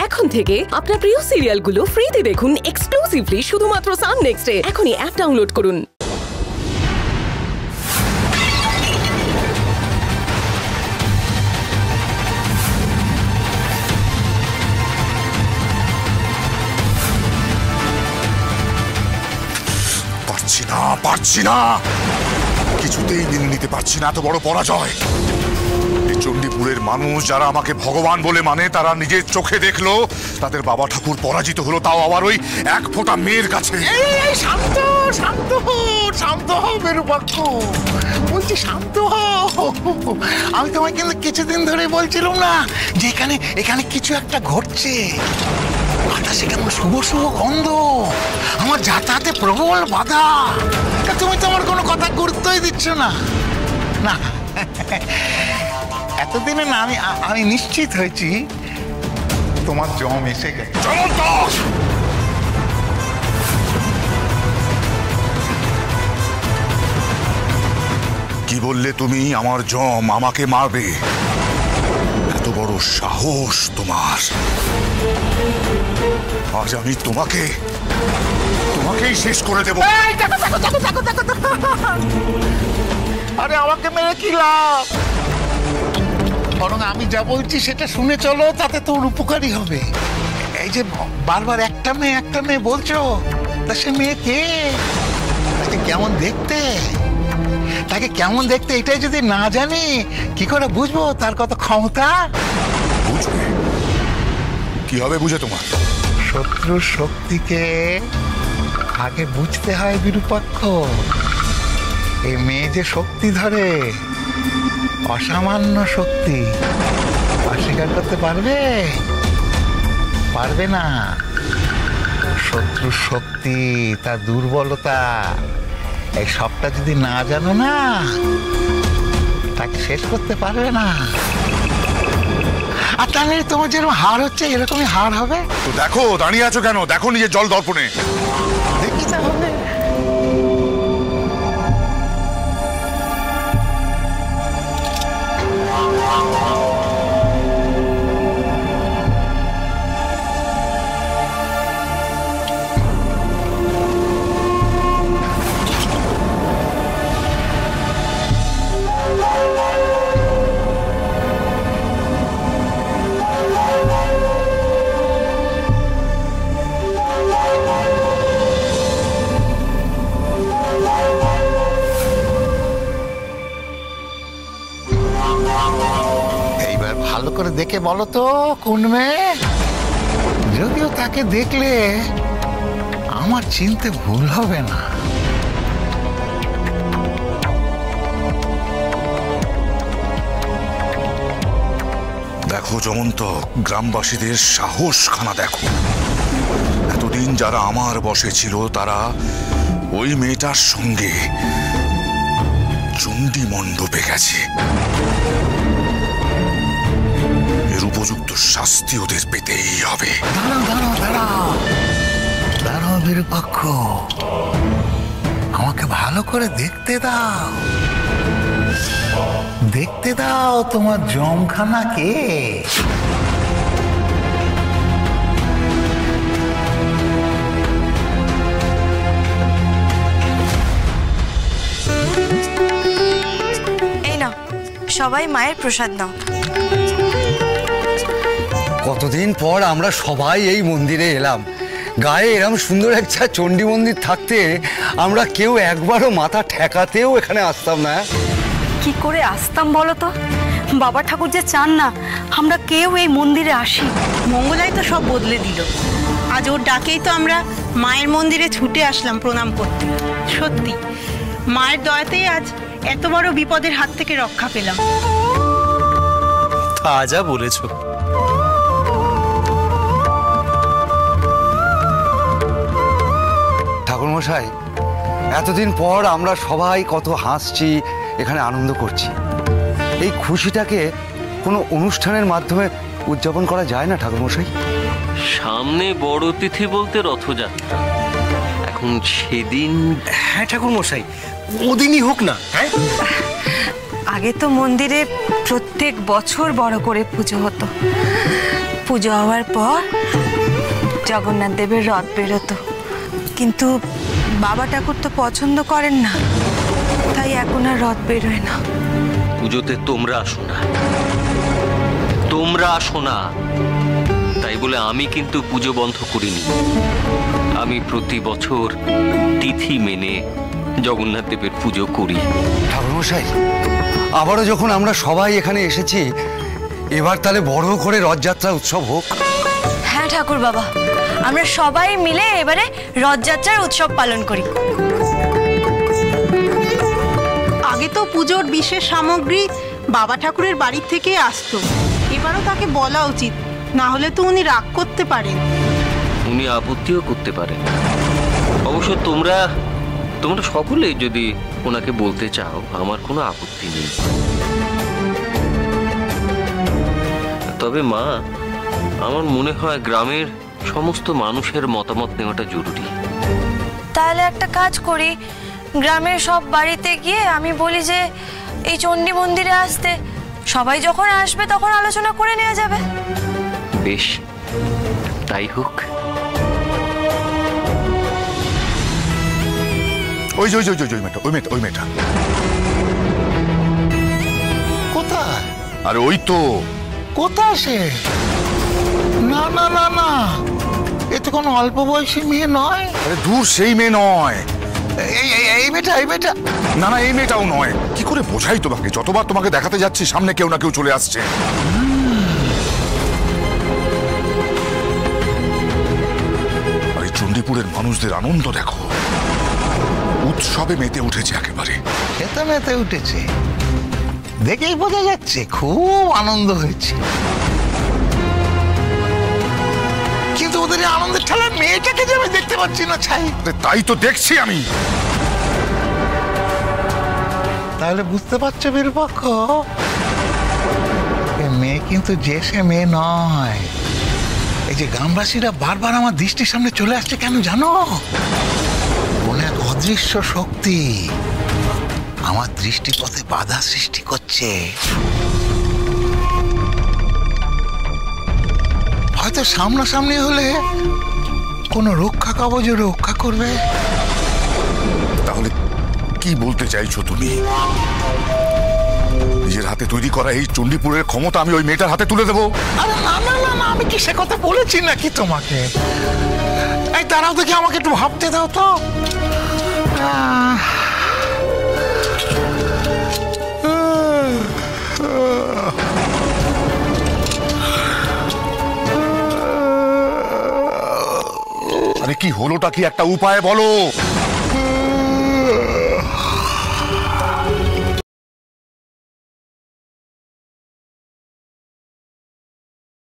এখন থেকে আপনার প্রিয় সিরিয়ালগুলো ফ্রিতে দেখুন এক্সক্লুসিভলি শুধুমাত্র সান নেক্সটে। এখনই অ্যাপ ডাউনলোড করুন। পারছি না, কিছুতেই মেনে নিতে পারছি না এত বড় পরাজয়। এই চণ্ডীপুরের মানুষ যারা আমাকে ভগবান বলে মানে, তারা নিজের চোখে দেখলো তাদের বাবা ঠাকুর পরাজিত হলো, তাও আবার ওই এক ফোঁটা মেয়ের কাছে। শান্ত শান্ত শান্ত হও বিরূপাক্ষ, বলছি শান্ত হও। আমি তোমায় কিন্তু কিছুদিন ধরে বলছিলাম না যে এখানে কিছু একটা ঘটছে। বাতাসে কেমন শুভ শুভ গন্ধ, আমার যাতায়াতে প্রবল বাধা। তুমি তো আমার কোনো কথা গুরুত্বই দিচ্ছ না। না, এতদিনে না আমি নিশ্চিত হয়েছি তোমার জম এসে গেছে। কি বললে তুমি? আমার জম আমাকে মারবে? এত বড় সাহস তোমার! আজ আমি তোমাকেই শেষ করে দেব। আরে আমাকে মেরে কি লাভ? বরং আমি যা বলছি সেটা শুনে চলো, তাতে তোর উপকারী হবে। এই যে বারবার একটা মেয়ে বলছো, তা সে মেয়ে কে? তাকে কেমন দেখতে এটাই যদি না জানি কি করে বুঝবো তার কত ক্ষমতা? বুঝবে কি হবে? বুঝে তোমার শত্রুর শক্তিকে আগে বুঝতে হয় বিরূপাক্ষ। এই মেয়ে যে শক্তি ধরে, অসামান্য শক্তি, অস্বীকার করতে পারবে না। শত্রুর শক্তি, তার দুর্বলতা, এই সবটা যদি না জানো না, তাকে শেষ করতে পারবে না। আর তাহলে তোমার যেরকম হার হচ্ছে এরকমই হার হবে। তো দেখো, দাঁড়িয়ে আছো কেন? দেখো নিজের জল দর্পণে। দেখি তাহলে। ভালো করে দেখে বলো তো কোন মেয়ে? যদিও তাকে দেখলে আমার চিনতে ভুল হবে না। দেখো যমন্ত, গ্রামবাসীদের সাহসখানা দেখো। এতদিন যারা আমার বশে ছিল, তারা ওই মেয়েটার সঙ্গে চণ্ডী মণ্ডপে গেছে। এর উপযুক্ত শাস্তি ওদের পেতেই হবে। দাঁড়াও বিরূপাক্ষ, আমাকে ভালো করে দেখতে দাও তোমার জমখানা কে। এই নাও, সবাই মায়ের প্রসাদ নাও। কতদিন পর আমরা সবাই এই মন্দিরে এলাম। গায়ে এরম সুন্দর একটা চণ্ডী মন্দির থাকতে আমরা কেউ একবারও মাথা ঠেকাতেও এখানে আসতাম না। কি করে আসতাম বলো তো? বাবা ঠাকুর যে চান না আমরা কেউ এই মন্দিরে আসি। মঙ্গলাই তো সব বদলে দিল। আজ ওর ডাকেই তো আমরা মায়ের মন্দিরে ছুটে আসলাম প্রণাম করতে। সত্যি মায়ের দয়াতেই আজ এত বড় বিপদের হাত থেকে রক্ষা পেলাম। তাজা বলেছো। ঠাকুরমশাই, এতদিন পর আমরা সবাই কত হাসছি, এখানে আনন্দ করছি। এই খুশিটাকে কোনো অনুষ্ঠানের মাধ্যমে উদযাপন করা যায় না ঠাকুরমশাই? সামনে বড় তিথি বলতে রথযাত্রা, এখন সেদিন। হ্যাঁ ঠাকুরমশাই, ওদিনই হোক না। হ্যাঁ, আগে তো মন্দিরে প্রত্যেক বছর বড় করে পুজো হতো, পুজো হওয়ার পর জগন্নাথ দেবের রথ বেরোতো, কিন্তু বাবা ঠাকুর তো পছন্দ করেন না, তাই এখন আর রথ বেরোয় না। পুজোতে তোমরা আসো না, তোমরা আসো না, তাই বলে আমি কিন্তু পুজো বন্ধ করিনি। আমি প্রতি বছর তিথি মেনে জগন্নাথ দেবের পুজো করি। ঠাকুরমশাই, আবারও যখন আমরা সবাই এখানে এসেছি, এবার তাহলে বড় করে রথযাত্রা উৎসব হোক। হ্যাঁ ঠাকুর বাবা, আমরা সবাই মিলে এবারে রথযাত্রার উৎসব পালন করি। আগে তো পুজোর বিশেষ সামগ্রী বাবা ঠাকুরের বাড়ির থেকে আসতো, এবারও তাকে বলা উচিত, না হলে তো উনি রাগ করতে পারেন। উনি আপত্তিও করতে পারেন। অবশ্য তোমরা সকলেই যদি ওনাকে বলতে চাও, আমার কোনো আপত্তি নেই। তবে মা, আমার মনে হয় গ্রামের সমস্ত মানুষের মতামত নেওয়াটা জরুরি। তাহলে একটা কাজ করি, গ্রামের সব বাড়িতে গিয়ে আমি বলি যে এই চণ্ডী মন্দিরে আসতে, সবাই যখন আসবে তখন আলোচনা করে নেওয়া যাবে। বেশ, তাই হোক। ওই যে ওই মেয়েটা কোথায়? আরে ওই তো। কোথায় সে? না না না না, এ তো কোনো অল্প বয়সী মেয়ে নয়। আরে দূর, সেই মেয়ে নয়। এই মেয়েটা না না, এই মেয়েটাও নয়। কি করে বোঝাই তোমাকে? যতবার তোমাকে দেখাতে যাচ্ছি, সামনে কেউ না কেউ চলে আসছে। আরে চণ্ডীপুরের মানুষদের আনন্দ দেখো, উৎসবে মেতে উঠেছে একেবারে। খেতে মেতে উঠেছে, দেখেই বোঝা যাচ্ছে খুব আনন্দ হয়েছে। কিন্তু ওদের আনন্দের ঠেলা মেয়েটাকে যে আমি দেখতে পাচ্ছি না ছাই। তাই তো দেখছি আমি। তাহলে বুঝতে পারছো বিরূপাক্ষ, মেয়ে কিন্তু যে সে মেয়ে নয়। এই যে গ্রামবাসীরা বারবার আমার দৃষ্টির সামনে চলে আসছে কেন জানো? কোন এক অদৃশ্য শক্তি আমার দৃষ্টিপথে বাধা সৃষ্টি করছে। হয়তো সামনাসামনি হলে কোনো রক্ষা কবচ রক্ষা করবে। তাহলে কি বলতে চাইছো তুমি? নিজের হাতে তৈরি করা এই চণ্ডীপুরের ক্ষমতা আমি ওই মেয়েটার হাতে তুলে দেবো? আরে না না না না, আমি কি সে কথা বলেছি নাকি তোমাকে? এই দাঁড়াও দেখি, আমাকে একটু ভাবতে দাও তো। আরে কি হলোটা কি? একটা উপায় বলো।